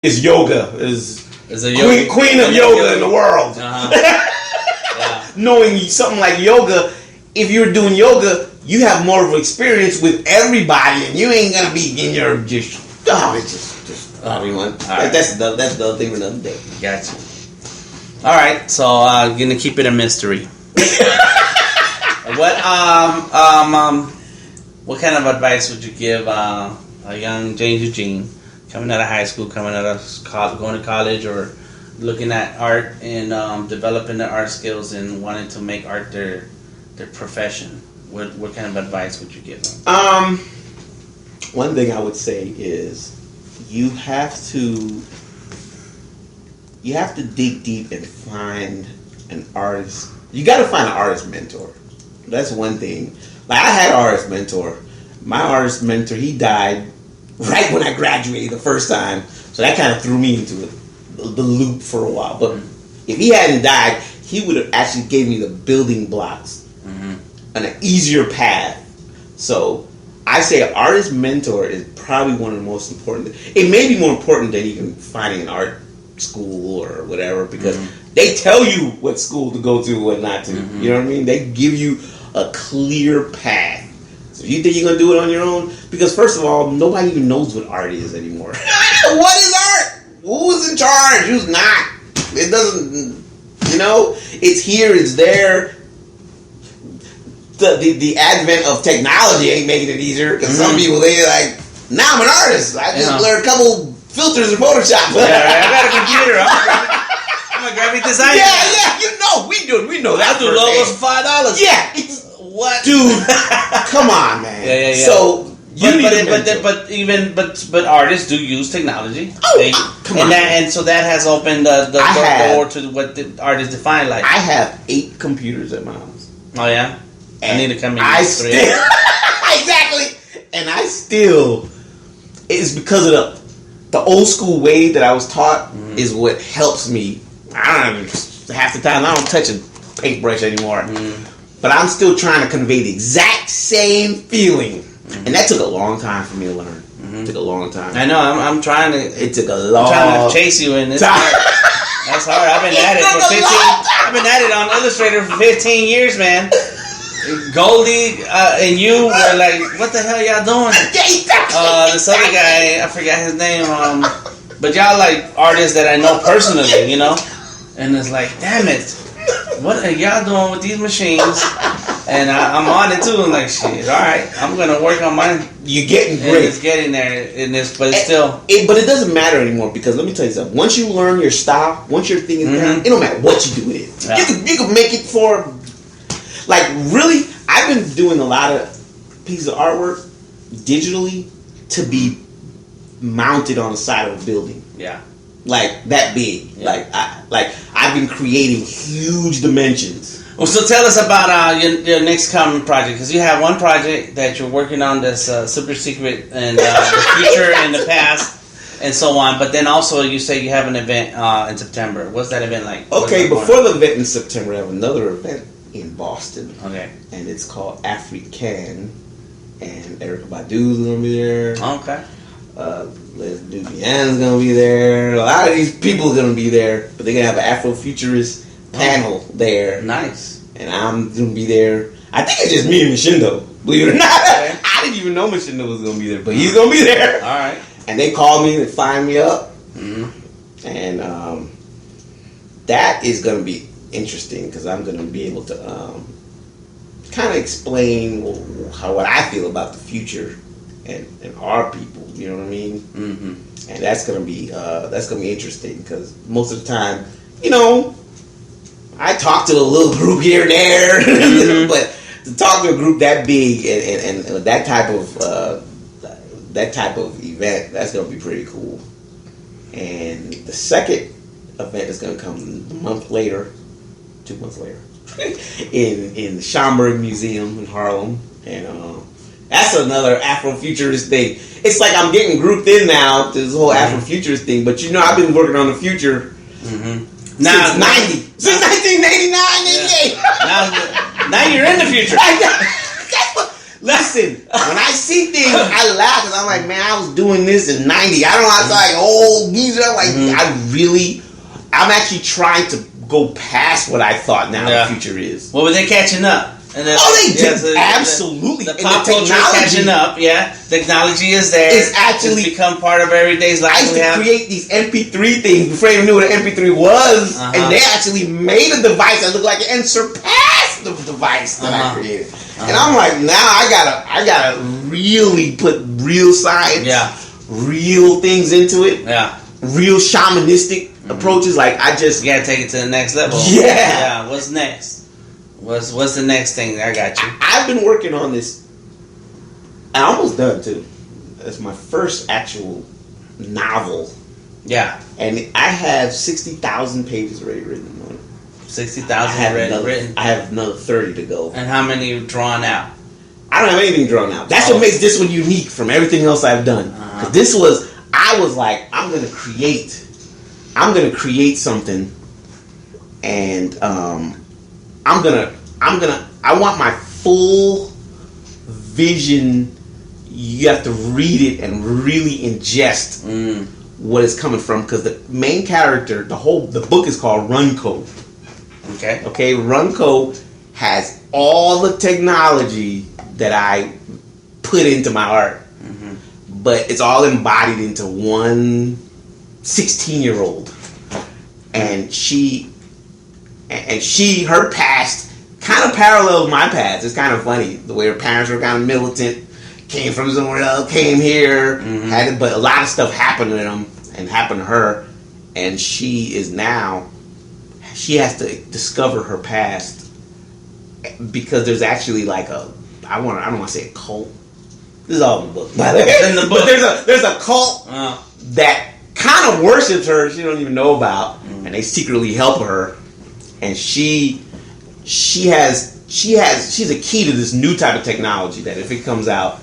is yoga. Is a yoga, queen of yoga in the world. Yeah. Knowing something like yoga, if you're doing yoga, you have more of an experience with everybody, and you ain't gonna be in your everyone. Right. That's the other thing for another day. Gotcha. All right, so gonna keep it a mystery. What kind of advice would you give a young James Eugene coming out of high school, coming out of going to college, or looking at art and developing their art skills and wanting to make art their profession? What kind of advice would you give them? One thing I would say is you have to dig deep and find an artist. You got to find an artist mentor. That's one thing. Like, I had an artist mentor. My artist mentor, he died right when I graduated the first time, so that kind of threw me into the loop for a while. But if he hadn't died, he would have actually gave me the building blocks and an easier path. So I say an artist mentor is probably one of the most important. It may be more important than even finding an art school or whatever, because they tell you what school to go to and what not to. You know what I mean? They give you a clear path. So if you think you're going to do it on your own, because first of all, nobody even knows what art is anymore. What is art? Who's in charge? Who's not? It doesn't, it's here, it's there. The advent of technology ain't making it easier, because some people, they like, now I'm an artist. I just learned a couple filters in Photoshop. Yeah, I got a computer. I'm a graphic designer. Yeah, we know that. I do logos for $5. Yeah, what, dude? Come on, man. Yeah. So but artists do use technology. Come on. And so that has opened the door to what the artists define like. I have 8 computers at my house. Oh yeah. And I need to come in. Exactly. And I still, it's because of the old school way that I was taught is what helps me. I don't even, half the time I don't touch a paintbrush anymore. But I'm still trying to convey the exact same feeling. And that took a long time for me to learn. It took a long time. I know. I'm trying to. It took a long I'm trying to chase you in this. That's hard. I've been at it for 15. I've been at it on Illustrator for 15 years, man. Goldie and you were like, what the hell y'all doing? This other guy, I forgot his name. But y'all like artists that I know personally, And it's like, damn it, what are y'all doing with these machines? And I'm on it too. I'm like, shit, all right, I'm gonna work on mine. You're getting great. It's getting there in this, but it's still. But it doesn't matter anymore, because let me tell you something. Once you learn your style, once your thing is down, it don't matter what you do with it. Yeah. You can make it for, like, really. I've been doing a lot of pieces of artwork digitally to be mounted on the side of a building. Yeah. Like that big. Yeah. I've been creating huge dimensions. Well, so tell us about your next coming project, because you have one project that you're working on that's super secret, and the future and the past and so on. But then also you say you have an event in September. What's that event like? Okay, before the event in September, I have another event in Boston. Okay. And it's called African, and Erykah Badu's gonna be there. Okay. Les Dubian's gonna be there. A lot of these people are gonna be there, but they're gonna have an Afrofuturist panel there. Nice. And I'm gonna be there. I think it's just me and Machindo, believe it or not. Okay. I didn't even know Machindo was gonna be there, but he's gonna be there. All right. And they called me to find me up, and that is gonna be interesting, because I'm going to be able to kind of explain what I feel about the future and our people. You know what I mean? And that's going to be interesting, because most of the time, I talk to a little group here and there, but to talk to a group that big and that type of event, that's going to be pretty cool. And the second event is going to come a month later. 2 months later, in the Schomburg Museum in Harlem, and that's another Afrofuturist thing. It's like I'm getting grouped in now to this whole Afrofuturist thing, but I've been working on the future since 1989, 88. Now you're in the future. Listen, when I see things, I laugh because I'm like, man, I was doing this in '90. I don't know. I was like, old geezer. I'm actually trying to go past what I thought now the future is. Well, they're catching up. And then, they did. Absolutely. The pop culture is catching up, Technology is there. It's actually become part of everyday's life. I used to create these MP3 things before I even knew what an MP3 was. And they actually made a device that looked like it and surpassed the device that I created. And I'm like, now I gotta really put real science, real things into it. Yeah. Real shamanistic approaches. Like, you gotta take it to the next level. Yeah. What's next? What's the next thing? I got you. I've been working on this. I'm almost done too. It's my first actual novel. Yeah. And I have 60,000 pages already written on it. 60,000 written. I have another 30 to go. And how many drawn out? I don't have anything drawn out. That's what makes this one unique from everything else I've done. Because I was like, I'm gonna create something, and I want my full vision. You have to read it and really ingest what it's coming from, because the main character, the book is called Runco. Okay, Runco has all the technology that I put into my art, but it's all embodied into one 16-year-old, and her past kind of parallels my past. It's kind of funny the way her parents were kind of militant, came from somewhere else, came here, but a lot of stuff happened to them and happened to her, and she has to discover her past, because there's actually like I don't want to say a cult. This is all in the book. In the book. But there's a cult that kind of worships her. She don't even know about, and they secretly help her. And she's a key to this new type of technology that if it comes out,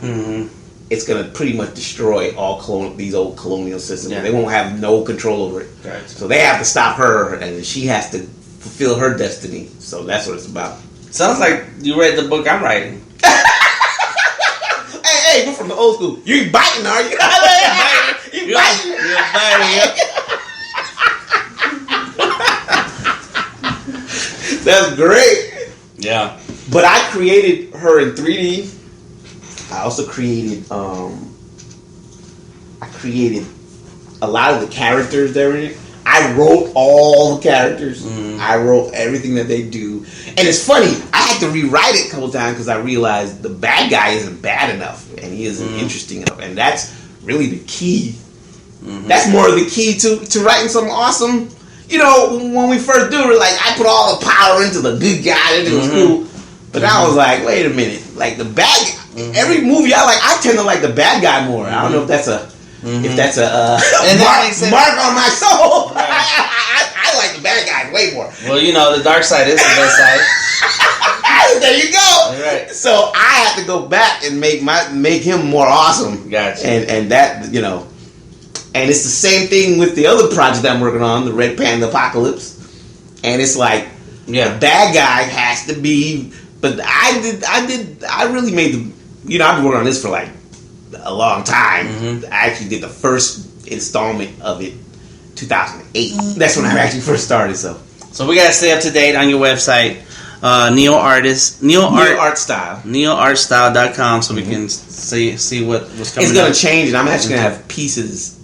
it's gonna pretty much destroy all these old colonial systems. Yeah. They won't have no control over it. Right. So they have to stop her, and she has to fulfill her destiny. So that's what it's about. Sounds like you read the book I'm writing. Hey, we're from the old school. You ain't biting, are you? You biting? You're biting. That's great. Yeah. But I created her in 3D. I also created a lot of the characters that were in it. I wrote all the characters. I wrote everything that they do. And it's funny, I had to rewrite it a couple times because I realized the bad guy isn't bad enough and he isn't interesting enough. And that's really the key. That's more of the key to writing something awesome. You know, when we first do it, like, I put all the power into the good guy, and it was cool. But I was like, wait a minute, like the bad guy, every movie I tend to like the bad guy more. I don't know if that's a mark on my soul. Right. I like the bad guys way more. Well, you know, the dark side is the best side. There you go. Right. So I have to go back and make him more awesome. Gotcha. And that, you know, and it's the same thing with the other project I'm working on, the Red Panda Apocalypse. And it's like, the bad guy has to be. But I really made I've been working on this for like a long time. I actually did the first installment of it 2008. That's when I actually first started. So we gotta stay up to date on your website, neoartstyle.com, so we can see what's coming. It's gonna change, and I'm actually gonna have pieces.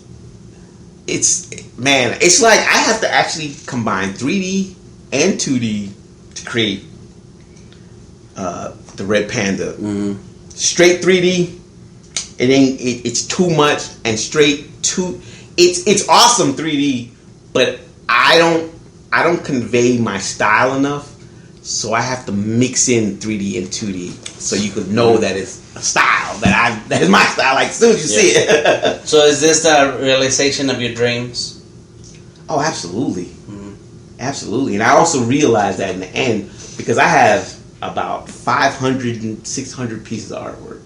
It's like I have to actually combine 3D and 2D to create the Red Panda. Straight 3D, it's too much, and it's awesome 3D, but I don't convey my style enough, so I have to mix in 3D and 2D so you could know that it's a style that is my style. Like, as soon as you see it. So is this the realization of your dreams? Oh, absolutely. Absolutely. And I also realized that in the end, because I have about 500 and 600 pieces of artwork,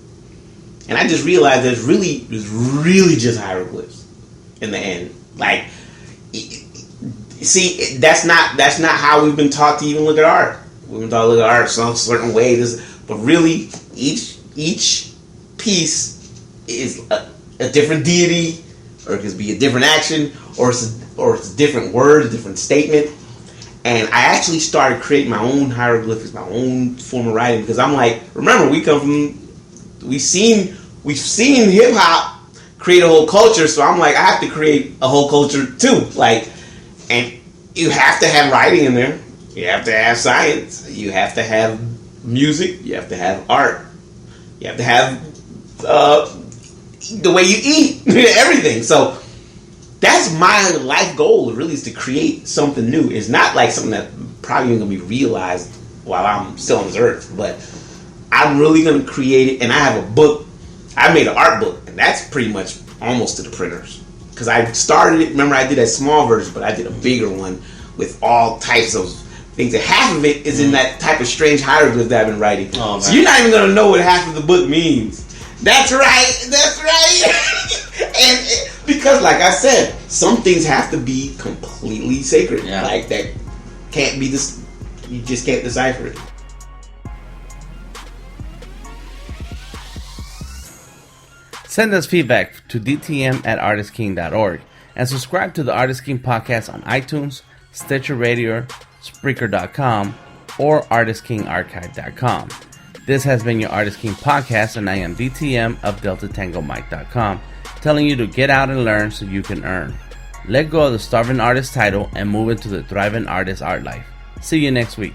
and I just realized there's really just hieroglyphs in the end. Like, see, that's not how we've been taught to even look at art. We've been taught to look at art some certain way. But really, each each piece is a different deity, or it could be a different action, or it's a different word, a different statement. And I actually started creating my own hieroglyphics, my own form of writing, because I'm like, remember, we've seen hip hop create a whole culture, so I'm like, I have to create a whole culture too. Like, and you have to have writing in there. You have to have science. You have to have music. You have to have art. You have to have the way you eat, everything. So that's my life goal. Really, is to create something new. It's not like something that probably ain't gonna be realized while I'm still on this earth, but I'm really gonna create it. And I have a book. I made an art book, and that's pretty much almost to the printers. Because I started it. Remember, I did that small version, but I did a bigger one with all types of things. And half of it is in that type of strange hieroglyph that I've been writing. Oh, so you're not even gonna know what half of the book means. That's right. That's right. And because, like I said, some things have to be completely sacred. Yeah. Like that can't be this. You just can't decipher it. Send us feedback to dtm@artistking.org and subscribe to the Artist King podcast on iTunes, Stitcher Radio, Spreaker.com, or ArtistKingArchive.com. This has been your Artist King podcast, and I am DTM of DeltaTangoMike.com, telling you to get out and learn so you can earn. Let go of the starving artist title and move into the thriving artist art life. See you next week.